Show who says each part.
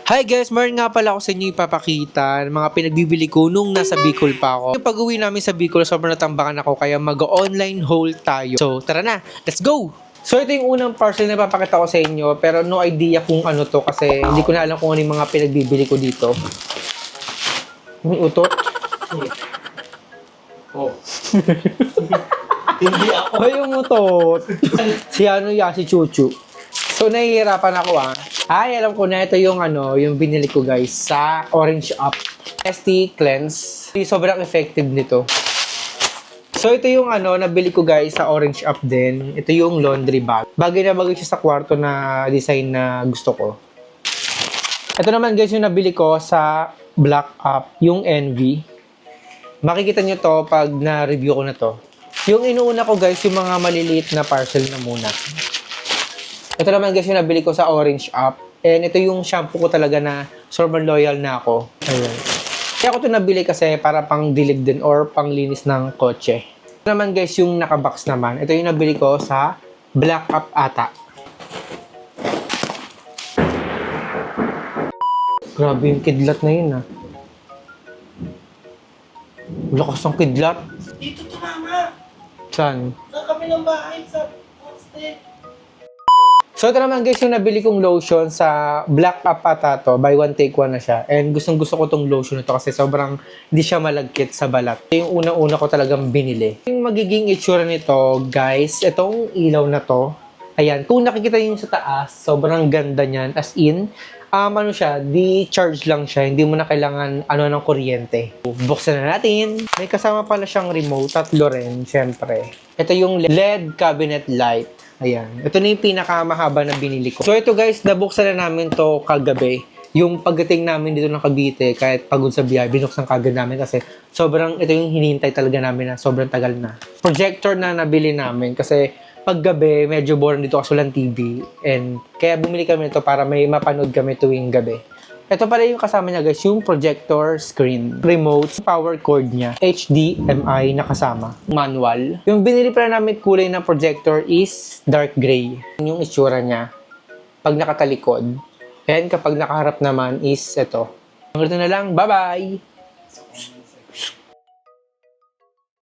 Speaker 1: Hi guys, meron nga pala ako sa inyo ipapakita ng mga pinagbibili ko nung nasa Bicol pa ako. Yung pag-uwi namin sa Bicol, sobrang natambakan ako kaya mag-online haul tayo. So tara na, let's go! So ito yung unang parcel na ipapakita ko sa inyo pero no idea kung ano to kasi hindi ko na alam kung ano yung mga pinagbibili ko dito. May utot.
Speaker 2: Oh. Hindi ako.
Speaker 1: Ay, yung utot. Si ano ya, si Chuchu. So nahihirapan ako Ay, alam ko na ito yung yung binili ko guys sa Orange Up ST Cleanse. Sobrang effective nito. So ito yung nabili ko guys sa Orange Up din. Ito yung laundry bag. Bagay na bagay siya sa kwarto na design na gusto ko. Ito naman guys yung nabili ko sa Black Up, yung Envy. Makikita nyo to pag na-review ko na to. Yung inuuna ko guys, yung mga maliliit na parcel na muna. Ito naman guys yung nabili ko sa Orange Up. And ito yung shampoo ko talaga na sobrang loyal na ako. Ayun. Kaya ako ito nabili kasi para pang dilig din or pang linis ng kotse. Ito naman guys yung nakabox naman. Ito yung nabili ko sa Black Up ata. Grabe yung kidlat na yun Lakas ng kidlat.
Speaker 2: Dito to, mama.
Speaker 1: Saan?
Speaker 2: Sa kami ng bahay, sa poste.
Speaker 1: So ito naman guys yung nabili kong lotion sa Black Up ata to. Buy one take one na siya. And gustong gusto ko tong lotion na to kasi sobrang hindi siya malagkit sa balat. Ito yung unang-una ko talagang binili. Yung magiging itsura nito guys, itong ilaw na to. Ayan, kung nakikita niyo sa taas, sobrang ganda niyan. As in, ano siya, di-charge lang siya. Hindi mo na kailangan ng kuryente. Buksan na natin. May kasama pala siyang remote. Tatlo rin, syempre. Ito yung LED cabinet light. Ayan. Ito na yung pinakamahaba na binili ko. So ito guys, nabuksan na namin to kagabi. Yung pagdating namin dito ng Cavite, kahit pagod sa biyahe, binuksan kagad namin kasi sobrang, ito yung hinihintay talaga namin na sobrang tagal na. Projector na nabili namin kasi paggabi, medyo boring dito kasi walang TV. And kaya bumili kami nito para may mapanood kami tuwing gabi. Ito pala yung kasama niya guys, yung projector screen, remote, power cord niya, HDMI na kasama, manual. Yung binili pala namin kulay ng projector is dark gray. Yung itsura niya, pag nakatalikod. And kapag nakaharap naman is ito. Hanggang na lang, bye-bye!